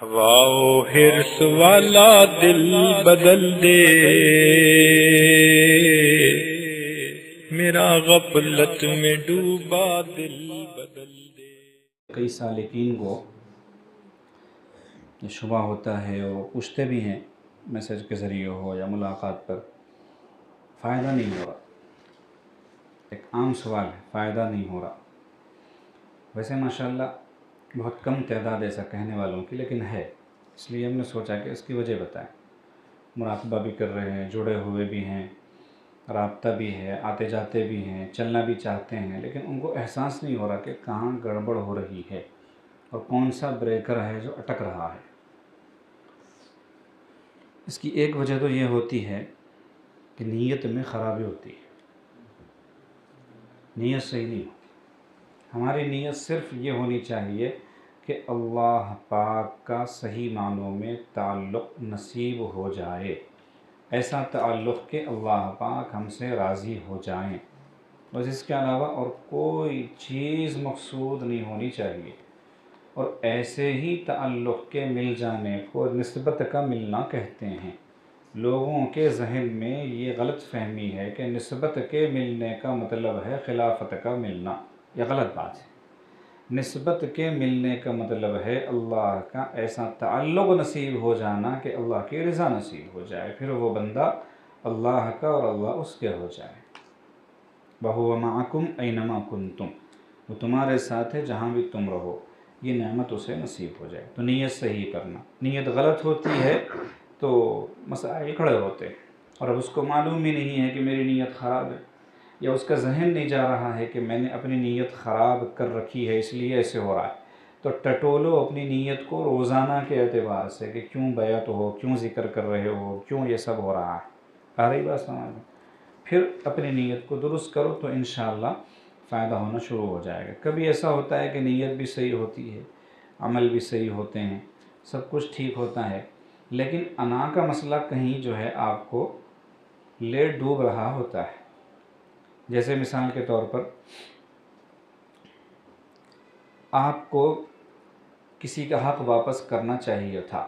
واؤ حرص والا دل بدل دے میرا غفلت میں ڈوبا دل بدل دے۔ کئی سالکین کو شبہ ہوتا ہے اور پوچھتے بھی ہیں میسج کے ذریعے ہو یا ملاقات پر، فائدہ نہیں ہو رہا۔ ایک عام سوال ہے، فائدہ نہیں ہو رہا۔ ویسے ماشاءاللہ بہت کم تعداد ایسا کہنے والوں کی، لیکن ہے، اس لیے ہم نے سوچا کہ اس کی وجہ بتائیں۔ مراقبہ بھی کر رہے ہیں، جڑے ہوئے بھی ہیں، رابطہ بھی ہے، آتے جاتے بھی ہیں، چلنا بھی چاہتے ہیں، لیکن ان کو احساس نہیں ہو رہا کہ کہاں گڑبڑ ہو رہی ہے اور کون سا بریکر ہے جو اٹک رہا ہے۔ اس کی ایک وجہ تو یہ ہوتی ہے کہ نیت میں خرابی ہوتی ہے، نیت صحیح نہیں ہو۔ ہماری نیت صرف یہ ہونی چاہیے کہ اللہ پاک کا صحیح معنوں میں تعلق نصیب ہو جائے، ایسا تعلق کہ اللہ پاک ہم سے راضی ہو جائیں، بس اس کے علاوہ اور کوئی چیز مقصود نہیں ہونی چاہیے۔ اور ایسے ہی تعلق کے مل جانے کو نسبت کا ملنا کہتے ہیں۔ لوگوں کے ذہن میں یہ غلط فہمی ہے کہ نسبت کے ملنے کا مطلب ہے خلافت کا ملنا، یہ غلط بات ہے۔ نسبت کے ملنے کا مطلب ہے اللہ کا ایسا تعلق نصیب ہو جانا کہ اللہ کی رضا نصیب ہو جائے، پھر وہ بندہ اللہ کا اور اللہ اس کے ہو جائے۔ وَهُوَ مَعَكُمْ أَيْنَمَا كُنْتُمْ، وہ تمہارے ساتھ ہے جہاں بھی تم رہو، یہ نعمت اسے نصیب ہو جائے۔ تو نیت صحیح کرنا، نیت غلط ہوتی ہے تو مسائل کھڑے ہوتے ہیں، اور اب اس کو معلوم ہی نہیں ہے کہ میری نیت خراب ہے، یا اس کا ذہن نہیں جا رہا ہے کہ میں نے اپنی نیت خراب کر رکھی ہے اس لیے ایسے ہو رہا ہے، تو ٹٹولو اپنی نیت کو روزانہ کے اعتبار سے کہ کیوں بیعت ہو، کیوں ذکر کر رہے ہو، کیوں یہ سب ہو رہا ہے۔ آ رہی بات سمجھ میں؟ پھر اپنی نیت کو درست کرو تو انشاءاللہ فائدہ ہونا شروع ہو جائے گا۔ کبھی ایسا ہوتا ہے کہ نیت بھی صحیح ہوتی ہے، عمل بھی صحیح ہوتے ہیں، سب کچھ ٹھیک ہوتا ہے، لیکن انا کا مسئلہ کہیں جو ہے آپ کو لے ڈوب رہا ہوتا ہے۔ جیسے مثال کے طور پر آپ کو کسی کا حق واپس کرنا چاہیے تھا،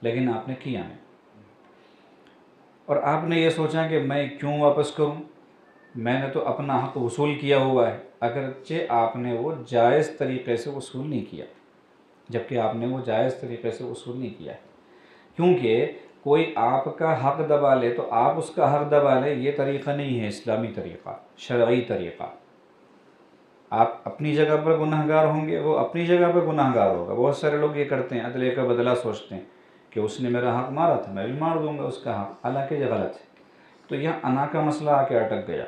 لیکن آپ نے کیا نہیں، اور آپ نے یہ سوچا کہ میں کیوں واپس کروں، میں نے تو اپنا حق وصول کیا ہوا ہے، اگرچہ آپ نے وہ جائز طریقے سے وصول نہیں کیا، جبکہ آپ نے وہ جائز طریقے سے وصول نہیں کیا ہے، کیونکہ کوئی آپ کا حق دبا لے تو آپ اس کا حق دبا لے، یہ طریقہ نہیں ہے اسلامی طریقہ، شرعی طریقہ۔ آپ اپنی جگہ پر گناہ گار ہوں گے، وہ اپنی جگہ پر گناہ گار ہوگا۔ بہت سارے لوگ یہ کرتے ہیں، عدلے کا بدلہ سوچتے ہیں کہ اس نے میرا حق مارا تھا، میں بھی مار دوں گا اس کا حق، حالانکہ یہ غلط ہے۔ تو یہاں انا کا مسئلہ آ کے اٹک گیا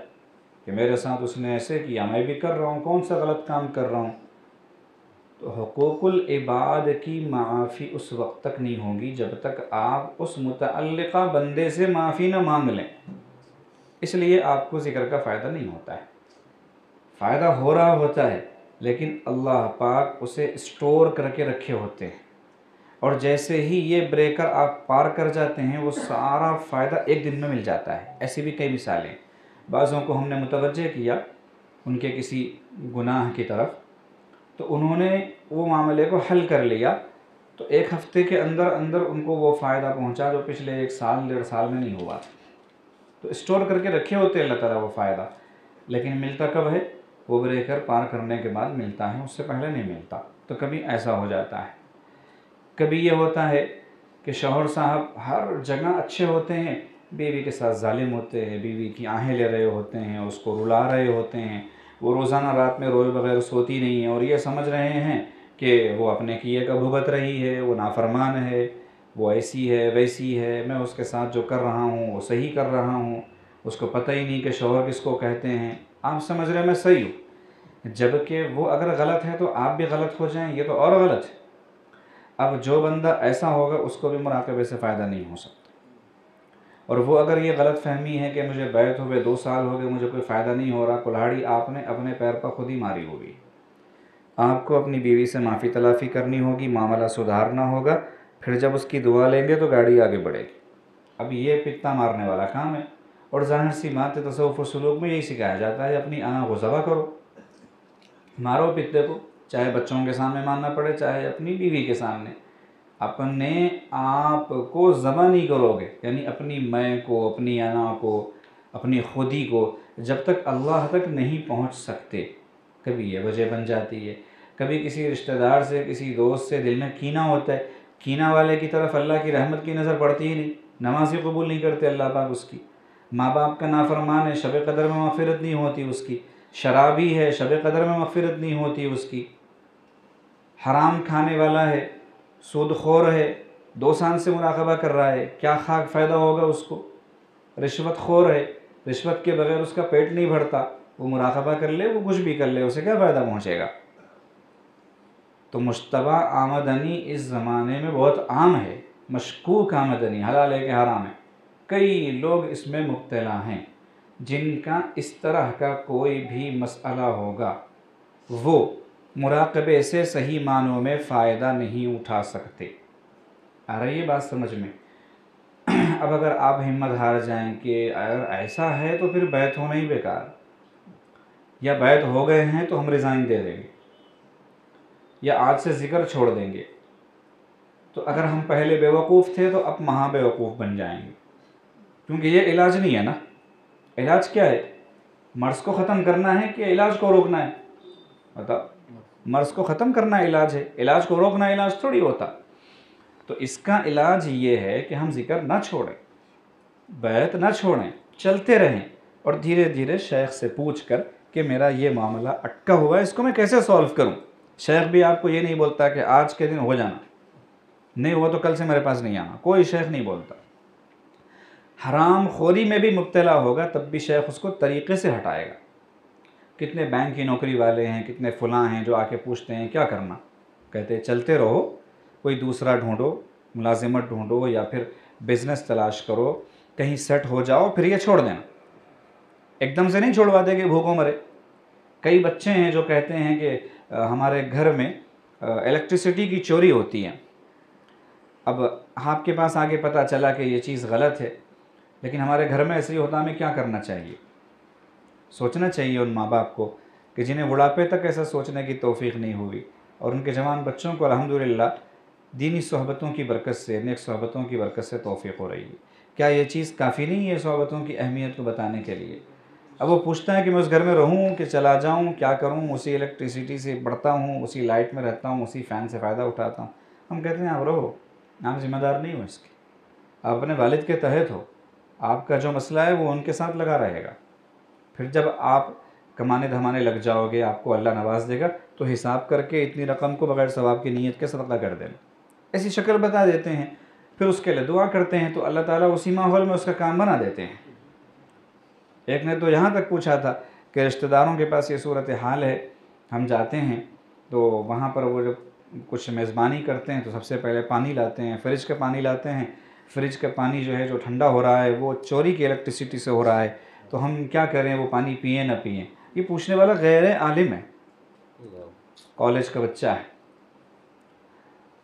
کہ میرے ساتھ اس نے ایسے کیا، میں بھی کر رہا ہوں، کون سا غلط کام کر رہا ہوں۔ تو حقوق العباد کی معافی اس وقت تک نہیں ہوگی جب تک آپ اس متعلقہ بندے سے معافی نہ مانگ لیں، اس لیے آپ کو ذکر کا فائدہ نہیں ہوتا ہے۔ فائدہ ہو رہا ہوتا ہے لیکن اللہ پاک اسے اسٹور کر کے رکھے ہوتے ہیں، اور جیسے ہی یہ بریکر آپ پار کر جاتے ہیں وہ سارا فائدہ ایک دن میں مل جاتا ہے۔ ایسی بھی کئی مثالیں، بعضوں کو ہم نے متوجہ کیا ان کے کسی گناہ کی طرف، تو انہوں نے وہ معاملے کو حل کر لیا، تو ایک ہفتے کے اندر اندر ان کو وہ فائدہ پہنچا جو پچھلے 1 سال 1.5 سال میں نہیں ہوا۔ تو اسٹور کر کے رکھے ہوتے ہیں اللہ تعالیٰ وہ فائدہ، لیکن ملتا کب ہے؟ وہ بریکر پار کرنے کے بعد ملتا ہے، اس سے پہلے نہیں ملتا۔ تو کبھی ایسا ہو جاتا ہے، کبھی یہ ہوتا ہے کہ شوہر صاحب ہر جگہ اچھے ہوتے ہیں، بیوی کے ساتھ ظالم ہوتے ہیں، بیوی کی آہیں لے رہے ہوتے ہیں، اس کو رلا رہے ہوتے ہیں، وہ روزانہ رات میں روئے بغیر سوتی نہیں ہے، اور یہ سمجھ رہے ہیں کہ وہ اپنے کیے کا بھگت رہی ہے، وہ نافرمان ہے، وہ ایسی ہے ویسی ہے، میں اس کے ساتھ جو کر رہا ہوں وہ صحیح کر رہا ہوں، اس کو پتہ ہی نہیں کہ شوہر کس کو کہتے ہیں، آپ سمجھ رہے ہیں میں صحیح ہوں، جبکہ وہ اگر غلط ہے تو آپ بھی غلط ہو جائیں، یہ تو اور غلط ہے۔ اب جو بندہ ایسا ہوگا اس کو بھی مراقبے سے فائدہ نہیں ہو سکتا، اور وہ اگر یہ غلط فہمی ہے کہ مجھے بیعت ہوئے 2 سال ہو گئے مجھے کوئی فائدہ نہیں ہو رہا، کلہاڑی آپ نے اپنے پیر پر خود ہی ماری ہوگی۔ آپ کو اپنی بیوی سے معافی تلافی کرنی ہوگی، معاملہ سدھارنا ہوگا، پھر جب اس کی دعا لیں گے تو گاڑی آگے بڑھے گی۔ اب یہ پتا مارنے والا کام ہے، اور ظاہر سی بات ہے تصوف و سلوک میں یہی سکھایا جاتا ہے، اپنی انا کو ذبح کرو، مارو پتے کو، چاہے بچوں کے سامنے مارنا پڑے چاہے اپنی بیوی کے سامنے۔ اپنے آپ کو ضبط نہیں کرو گے، یعنی اپنی میں کو، اپنی انا کو، اپنی خودی کو جب تک اللہ تک نہیں پہنچ سکتے، کبھی یہ وجہ بن جاتی ہے، کبھی کسی رشتہ دار سے، کسی دوست سے دل میں کینہ ہوتا ہے، کینہ والے کی طرف اللہ کی رحمت کی نظر پڑتی ہی نہیں، نماز ہی قبول نہیں کرتے اللہ پاک اس کی، ماں باپ کا نافرمان ہے، شب قدر میں مغفرت نہیں ہوتی اس کی، شرابی ہے، شب قدر میں مغفرت نہیں ہوتی اس کی، حرام کھانے والا ہے، سود خور ہے، 2 سال سے مراقبہ کر رہا ہے، کیا خاک فائدہ ہوگا اس کو، رشوت خور ہے، رشوت کے بغیر اس کا پیٹ نہیں بھرتا، وہ مراقبہ کر لے، وہ کچھ بھی کر لے، اسے کیا فائدہ پہنچے گا؟ تو مشتبہ آمدنی اس زمانے میں بہت عام ہے، مشکوک آمدنی، حلال ہے کہ حرام ہے، کئی لوگ اس میں مبتلا ہیں، جن کا اس طرح کا کوئی بھی مسئلہ ہوگا وہ مراقبے سے صحیح معنوں میں فائدہ نہیں اٹھا سکتے۔ آ رہی ہے بات سمجھ میں؟ اب اگر آپ ہمت ہار جائیں کہ اگر ایسا ہے تو پھر بیعت ہونا ہی بیکار، یا بیعت ہو گئے ہیں تو ہم ریزائن دے دیں گے، یا آج سے ذکر چھوڑ دیں گے، تو اگر ہم پہلے بیوقوف تھے تو اب مہا بیوقوف بن جائیں گے، کیونکہ یہ علاج نہیں ہے نا۔ علاج کیا ہے؟ مرض کو ختم کرنا ہے کہ علاج کو روکنا ہے؟ بتاؤ، مرض کو ختم کرنا علاج ہے، علاج کو روکنا علاج تھوڑی ہوتا۔ تو اس کا علاج یہ ہے کہ ہم ذکر نہ چھوڑیں، بیعت نہ چھوڑیں، چلتے رہیں، اور دھیرے دھیرے شیخ سے پوچھ کر کہ میرا یہ معاملہ اٹکا ہوا ہے، اس کو میں کیسے سولو کروں۔ شیخ بھی آپ کو یہ نہیں بولتا کہ آج کے دن ہو جانا، نہیں ہوا تو کل سے میرے پاس نہیں آنا، کوئی شیخ نہیں بولتا۔ حرام خوری میں بھی مبتلا ہوگا تب بھی شیخ اس کو طریقے سے ہٹائے گا۔ کتنے بینک کی نوکری والے ہیں، کتنے فلاں ہیں جو آ کے پوچھتے ہیں کیا کرنا، کہتے ہیں چلتے رہو، کوئی دوسرا ڈھونڈو، ملازمت ڈھونڈو، یا پھر بزنس تلاش کرو، کہیں سیٹ ہو جاؤ، پھر یہ چھوڑ دینا۔ ایک دم سے نہیں چھوڑوا دے کہ بھوکوں مرے۔ کئی بچے ہیں جو کہتے ہیں کہ ہمارے گھر میں الیکٹریسٹی کی چوری ہوتی ہے، اب آپ کے پاس آگے پتہ چلا کہ یہ چیز غلط ہے، لیکن ہمارے گھر میں ایسے ہی ہوتا، ہمیں کیا کرنا چاہیے؟ سوچنا چاہیے ان ماں باپ کو کہ جنہیں بڑھاپے تک ایسا سوچنے کی توفیق نہیں ہوئی، اور ان کے جوان بچوں کو الحمدللہ دینی صحبتوں کی برکت سے، نیک صحبتوں کی برکت سے توفیق ہو رہی ہے۔ کیا یہ چیز کافی نہیں ہے صحبتوں کی اہمیت کو بتانے کے لیے؟ اب وہ پوچھتا ہے کہ میں اس گھر میں رہوں کہ چلا جاؤں، کیا کروں، اسی الیکٹریسٹی سے بڑھتا ہوں، اسی لائٹ میں رہتا ہوں، اسی فین سے فائدہ اٹھاتا ہوں۔ ہم کہتے ہیں آپ رہو، آپ ذمہ دار نہیں ہو اس کی، آپ اپنے والد کے تحت ہو، آپ کا جو مسئلہ ہے وہ ان کے ساتھ لگا رہے گا، پھر جب آپ کمانے دھمانے لگ جاؤ گے، آپ کو اللہ نواز دے گا تو حساب کر کے اتنی رقم کو بغیر ثواب کی نیت کے صدقہ کر دینا، ایسی شکل بتا دیتے ہیں، پھر اس کے لیے دعا کرتے ہیں تو اللہ تعالیٰ اسی ماحول میں اس کا کام بنا دیتے ہیں۔ ایک نے تو یہاں تک پوچھا تھا کہ رشتہ داروں کے پاس یہ صورتحال ہے، ہم جاتے ہیں تو وہاں پر وہ جب کچھ میزبانی کرتے ہیں تو سب سے پہلے پانی لاتے ہیں، فریج کا پانی لاتے ہیں، فریج کا پانی جو ہے جو ٹھنڈا ہو رہا ہے وہ چوری کی الیکٹریسٹی سے ہو رہا ہے، تو ہم کیا کریں، وہ پانی پئیں نہ پئیں؟ یہ پوچھنے والا غیر عالم ہے، کالج کا بچہ ہے۔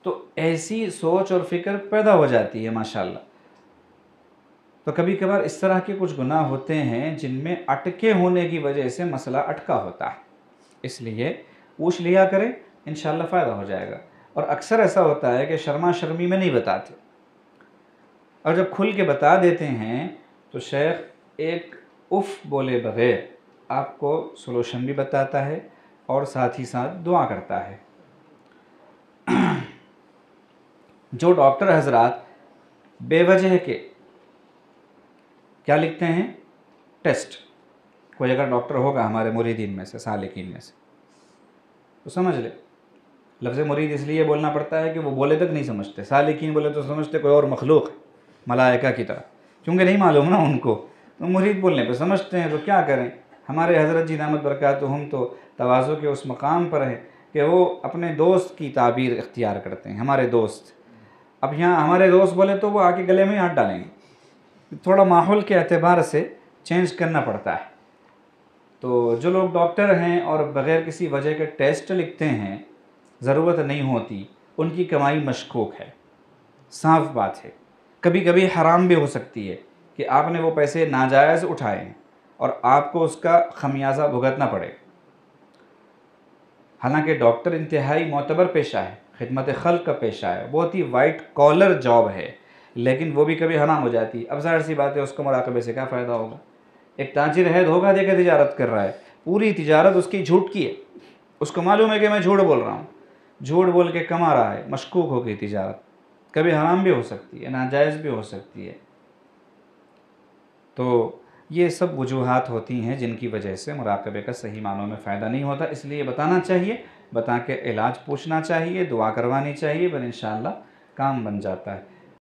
تو ایسی سوچ اور فکر پیدا ہو جاتی ہے ماشاءاللہ۔ تو کبھی کبھار اس طرح کے کچھ گناہ ہوتے ہیں جن میں اٹکے ہونے کی وجہ سے مسئلہ اٹکا ہوتا ہے، اس لیے پوچھ لیا کریں، انشاءاللہ فائدہ ہو جائے گا۔ اور اکثر ایسا ہوتا ہے کہ شرما شرمی میں نہیں بتاتے، اور جب کھل کے بتا دیتے ہیں تو شیخ ایک اف بولے بغیر آپ کو سولوشن بھی بتاتا ہے اور ساتھ ہی ساتھ دعا کرتا ہے۔ جو ڈاکٹر حضرات بے وجہ کے کیا لکھتے ہیں، ٹیسٹ، کوئی اگر ڈاکٹر ہوگا ہمارے مریدین میں سے، سالکین میں سے، تو سمجھ لے، لفظ مرید اس لیے بولنا پڑتا ہے کہ وہ بولے تک نہیں سمجھتے، سالکین بولے تو سمجھتے کوئی اور مخلوق ہے ملائکہ کی طرح، کیونکہ نہیں معلوم نا ان کو، تو مرید بولنے پہ سمجھتے ہیں، تو کیا کریں۔ ہمارے حضرت جی دامت برکاتہم تو تواضع کے اس مقام پر ہیں کہ وہ اپنے دوست کی تعبیر اختیار کرتے ہیں، ہمارے دوست۔ اب یہاں ہمارے دوست بولے تو وہ آ کے گلے میں ہاتھ ڈالیں گے، تھوڑا ماحول کے اعتبار سے چینج کرنا پڑتا ہے۔ تو جو لوگ ڈاکٹر ہیں اور بغیر کسی وجہ کے ٹیسٹ لکھتے ہیں، ضرورت نہیں ہوتی، ان کی کمائی مشکوک ہے، صاف بات ہے۔ کبھی کبھی حرام بھی ہو سکتی ہے کہ آپ نے وہ پیسے ناجائز اٹھائے ہیں اور آپ کو اس کا خمیازہ بھگتنا پڑے، حالانکہ ڈاکٹر انتہائی معتبر پیشہ ہے، خدمت خلق کا پیشہ ہے، بہت ہی وائٹ کالر جاب ہے، لیکن وہ بھی کبھی حرام ہو جاتی ہے۔ اب ظاہر سی بات ہے اس کو مراقبے سے کیا فائدہ ہوگا؟ ایک تاجر ہے، دھوکہ دے کے تجارت کر رہا ہے، پوری تجارت اس کی جھوٹ کی ہے، اس کو معلوم ہے کہ میں جھوٹ بول رہا ہوں، جھوٹ بول کے کما رہا ہے، مشکوک ہو گئی تجارت، کبھی حرام بھی ہو سکتی ہے، ناجائز بھی ہو سکتی ہے۔ تو یہ سب وجوہات ہوتی ہیں جن کی وجہ سے مراقبے کا صحیح معنوں میں فائدہ نہیں ہوتا، اس لیے بتانا چاہیے، بتا کے علاج پوچھنا چاہیے، دعا کروانی چاہیے، بل انشاءاللہ کام بن جاتا ہے۔